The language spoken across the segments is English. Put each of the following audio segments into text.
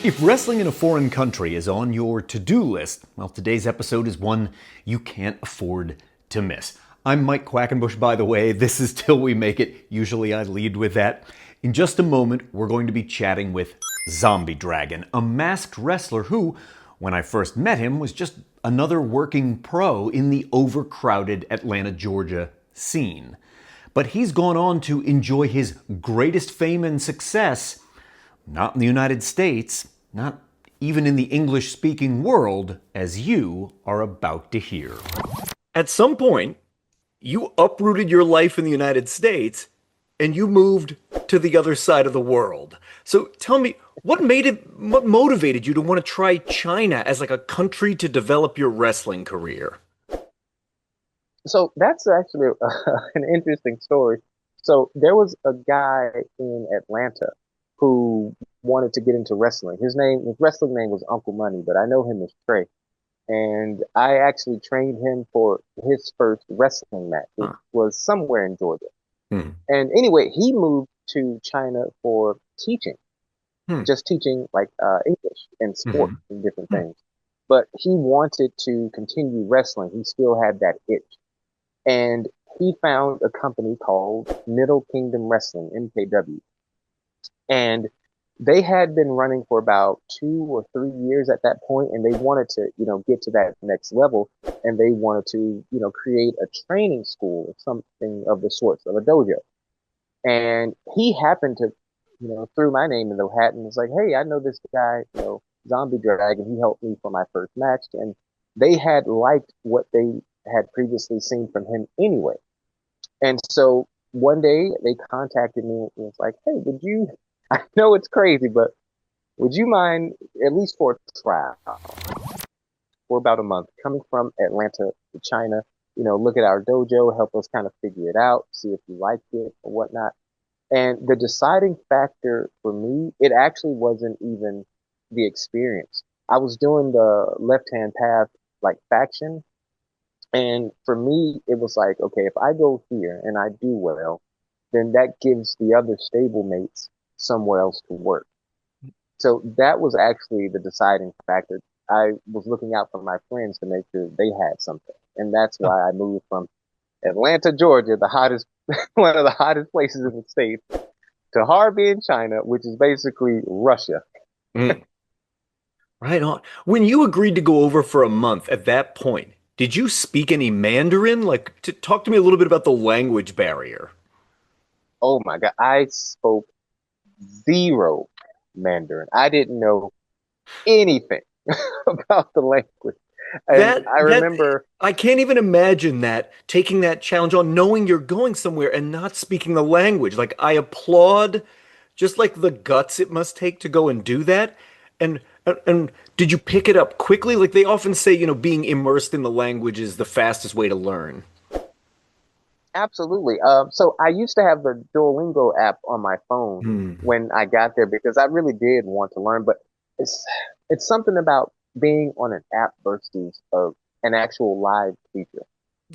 If wrestling in a foreign country is on your to-do list, well, today's episode is one you can't afford to miss. I'm Mike Quackenbush, by the way. This is Till We Make It. Usually I lead with that. In just a moment, we're going to be chatting with Zombie Dragon, a masked wrestler who, when I first met him, was just another working pro in the overcrowded Atlanta, Georgia scene. But he's gone on to enjoy his greatest fame and success not in the United States, not even in the English-speaking world, as you are about to hear. At some point, you uprooted your life in the United States and you moved to the other side of the world. So tell me, what motivated you to want to try China as like a country to develop your wrestling career? So that's actually an interesting story. So there was a guy in Atlanta who wanted to get into wrestling. His wrestling name was Uncle Money, but I know him as Trey. And I actually trained him for his first wrestling match, which Huh. was somewhere in Georgia. Hmm. And anyway, he moved to China for teaching, Hmm. just teaching like English and sport Hmm. and different Hmm. things. But he wanted to continue wrestling. He still had that itch. And he found a company called Middle Kingdom Wrestling, MKW. And they had been running for about 2 or 3 years at that point, and they wanted to, get to that next level, and they wanted to, create a training school or something of the sorts of a dojo. And he happened to, threw my name in the hat and was like, "Hey, I know this guy, Zombie Dragon. He helped me for my first match," and they had liked what they had previously seen from him anyway. And so one day they contacted me and was like, "Hey, would you, I know it's crazy, but would you mind, at least for a trial, for about a month, coming from Atlanta to China, look at our dojo, help us kind of figure it out, see if you liked it or whatnot." And the deciding factor for me, it actually wasn't even the experience. I was doing the left-hand path like faction. And for me, it was like, okay, if I go here and I do well, then that gives the other stable mates somewhere else to work. So that was actually the deciding factor. I was looking out for my friends to make sure they had something. And that's why I moved from Atlanta, Georgia, the hottest, one of the hottest places in the state, to Harbin, China, which is basically Russia. Hmm. Right on. When you agreed to go over for a month at that point, did you speak any Mandarin? Like, talk to me a little bit about the language barrier. Oh my God. I spoke zero Mandarin. I didn't know anything about the language. And That I that remember, I can't even imagine that taking that challenge on, knowing you're going somewhere and not speaking the language. Like I applaud just like the guts it must take to go and do that. And did you pick it up quickly? Like they often say, being immersed in the language is the fastest way to learn. absolutely. So I used to have the Duolingo app on my phone Hmm. when I got there because I really did want to learn, but it's it's something about being on an app versus an actual live teacher.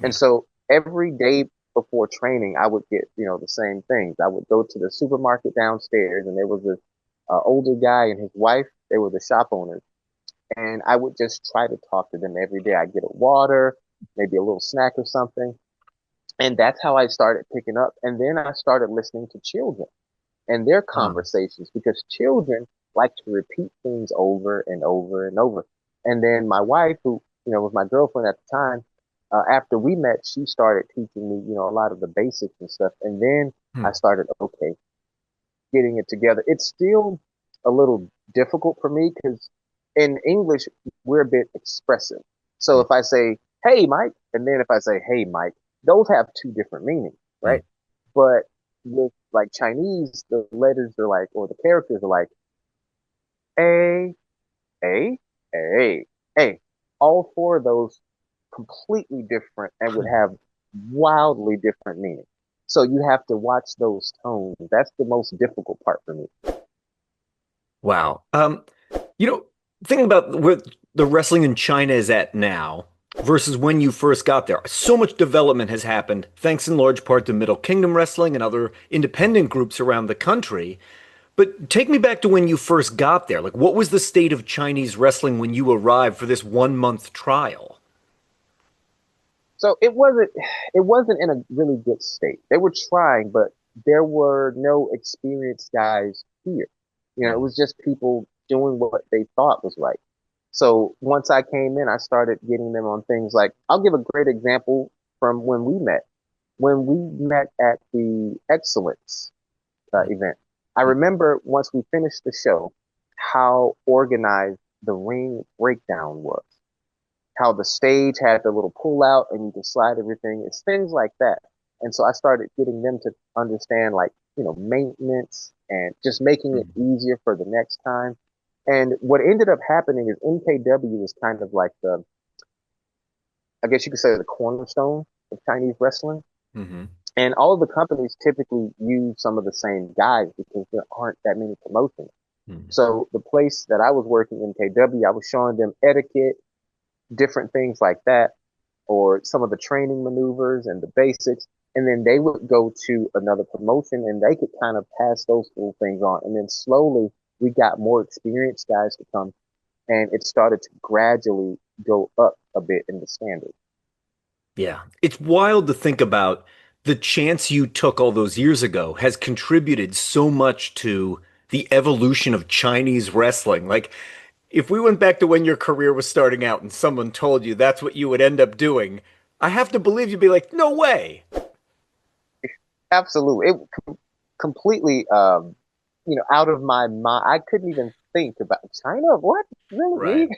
And Yeah. so every day before training, I would get, the same things. I would go to the supermarket downstairs and there was this older guy and his wife. They were the shop owners. And I would just try to talk to them every day. I'd get a water, maybe a little snack or something. And that's how I started picking up. And then I started listening to children and their Um, conversations because children like to repeat things over and over and over. And then my wife, who, was my girlfriend at the time, after we met, she started teaching me, a lot of the basics and stuff. And then hmm. I started, okay, getting it together. It's still a little difficult for me because in English, we're a bit expressive. So Hmm. if I say, "Hey, Mike," and then if I say, "Hey, Mike," those have two different meanings, Hmm. right? But with like Chinese, the letters are like, or the characters are like, A, A, A, A. All four of those completely different and would have wildly different meanings. So you have to watch those tones. That's the most difficult part for me. Wow. You know, thinking about where the wrestling in China is at now versus when you first got there, so much development has happened, thanks in large part to Middle Kingdom Wrestling and other independent groups around the country. But take me back to when you first got there. Like, what was the state of Chinese wrestling when you arrived for this 1 month trial? So it wasn't in a really good state. They were trying, but there were no experienced guys here. It Mm. was just people doing what they thought was right. So once I came in, I started getting them on things like, I'll give a great example from when we met. When we met at the Excellence event, I remember once we finished the show, how organized the ring breakdown was, how the stage had the little pull out and you can slide everything. It's things like that. And so I started getting them to understand, like, maintenance and just making it Mm. easier for the next time. And what ended up happening is NKW was kind of like I guess you could say, the cornerstone of Chinese wrestling. Hmm. And all of the companies typically use some of the same guys because there aren't that many promotions. Mm. So the place that I was working in KW, I was showing them etiquette, different things like that, or some of the training maneuvers and the basics. And then they would go to another promotion and they could kind of pass those little things on. And then slowly we got more experienced guys to come and it started to gradually go up a bit in the standard. Yeah. It's wild to think about the chance you took all those years ago has contributed so much to the evolution of Chinese wrestling. Like, if we went back to when your career was starting out and someone told you that's what you would end up doing, I have to believe you'd be like, no way. Absolutely. Completely, out of my mind. I couldn't even think about China. What? Really? Right. Me?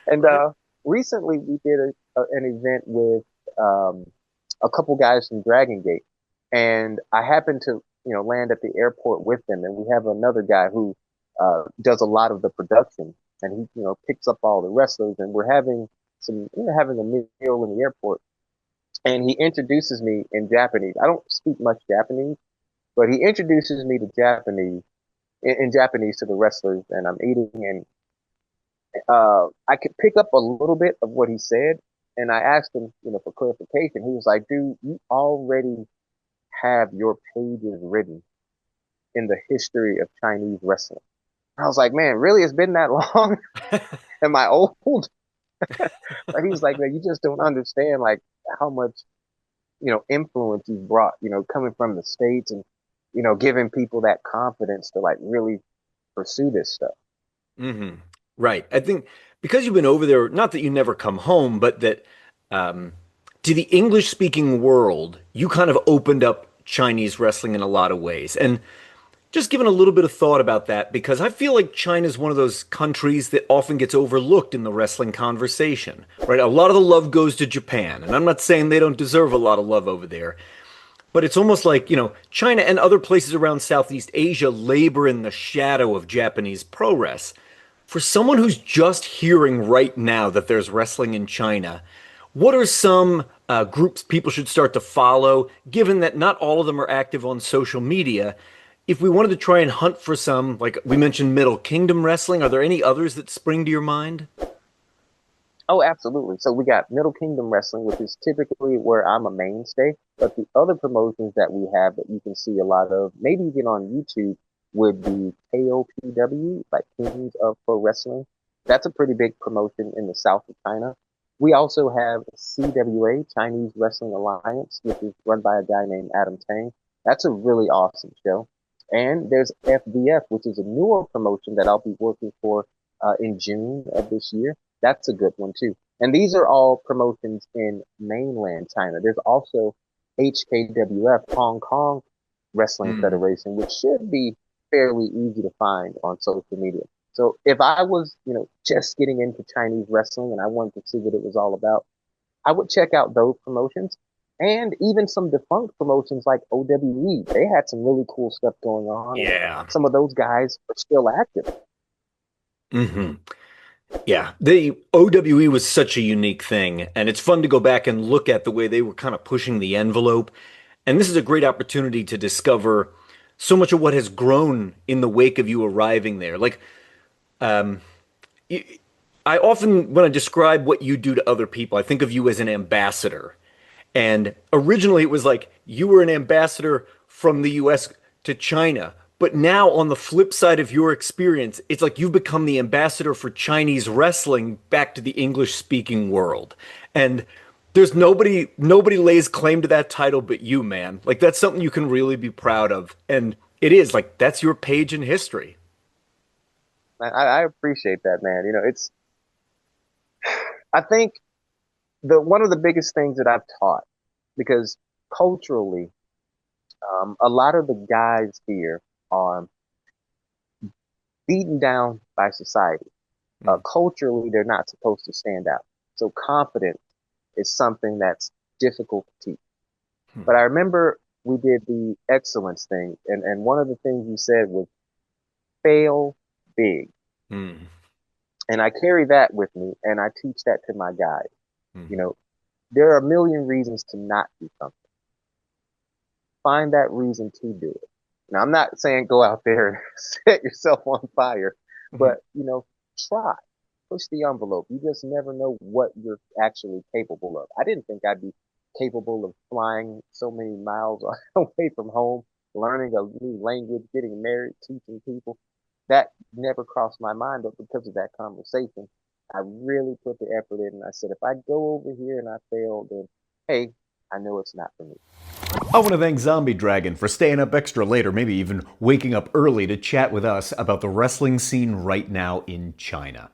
And Right. recently we did an event with um, a couple guys from Dragon Gate, and I happened to land at the airport with them, and we have another guy who does a lot of the production, and he picks up all the wrestlers, and we're having a meal in the airport, and he introduces me in Japanese. I don't speak much Japanese, but he introduces me to Japanese in Japanese to the wrestlers, and I'm eating, and I could pick up a little bit of what he said, and I asked him, for clarification. He was like, "Dude, you already have your pages written in the history of Chinese wrestling." I was like, "Man, really? It's been that long? Am I old?" But he's like, "Man, you just don't understand like how much influence you've brought, coming from the States and giving people that confidence to like really pursue this stuff." Hmm. Right. I think because you've been over there, not that you never come home, but that um, to the English speaking world, you kind of opened up Chinese wrestling in a lot of ways. And just giving a little bit of thought about that, because I feel like China is one of those countries that often gets overlooked in the wrestling conversation, right? A lot of the love goes to Japan, and I'm not saying they don't deserve a lot of love over there, but it's almost like, China and other places around Southeast Asia labor in the shadow of Japanese progress. For someone who's just hearing right now that there's wrestling in China, what are some groups people should start to follow, given that not all of them are active on social media? If we wanted to try and hunt for some, like we mentioned, Middle Kingdom wrestling, are there any others that spring to your mind? Oh, absolutely. So we got Middle Kingdom Wrestling, which is typically where I'm a mainstay. But the other promotions that we have that you can see a lot of, maybe even on YouTube, would be KOPW, like Kings of Pro Wrestling. That's a pretty big promotion in the south of China. We also have CWA, Chinese Wrestling Alliance, which is run by a guy named Adam Tang. That's a really awesome show. And there's FVF, which is a newer promotion that I'll be working for in June of this year. That's a good one too. And these are all promotions in mainland China. There's also HKWF, Hong Kong Wrestling Hmm. Federation, which should be fairly easy to find on social media. So if I was, just getting into Chinese wrestling and I wanted to see what it was all about, I would check out those promotions and even some defunct promotions like OWE. They had some really cool stuff going on, and Yeah. some of those guys are still active. Hmm. Yeah, the OWE was such a unique thing, and it's fun to go back and look at the way they were kind of pushing the envelope. And this is a great opportunity to discover so much of what has grown in the wake of you arriving there. Like, I often, when I describe what you do to other people, I think of you as an ambassador. And originally it was like you were an ambassador from the US to China, But now, on the flip side of your experience, it's like you've become the ambassador for Chinese wrestling back to the English speaking world. And there's nobody lays claim to that title but you, man. Like that's something you can really be proud of. And it is like that's your page in history. I appreciate that, man. I think the one of the biggest things that I've taught, because culturally, a lot of the guys here are beaten down by society. Mm, Culturally, they're not supposed to stand out. So confidence is something that's difficult to teach. hmm, But I remember we did the excellence thing, and one of the things you said was fail big. hmm, And I carry that with me, and I teach that to my guys. You hmm, know, there are a million reasons to not do something. Find that reason to do it. Now, I'm not saying go out there and set yourself on fire, hmm, but, try. Push the envelope. You just never know what you're actually capable of. I didn't think I'd be capable of flying so many miles away from home, learning a new language, getting married, teaching people. That never crossed my mind, but because of that conversation, I really put the effort in. And I said, if I go over here and I fail, then hey, I know it's not for me. I want to thank Zombie Dragon for staying up extra late or maybe even waking up early to chat with us about the wrestling scene right now in China.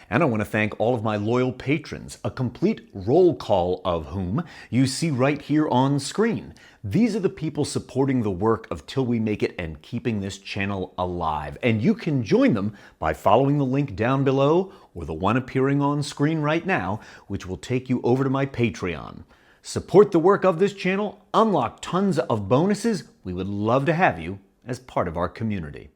And I want to thank all of my loyal patrons, a complete roll call of whom you see right here on screen. These are the people supporting the work of Till We Make It and keeping this channel alive. And you can join them by following the link down below or the one appearing on screen right now, which will take you over to my Patreon. Support the work of this channel, unlock tons of bonuses. We would love to have you as part of our community.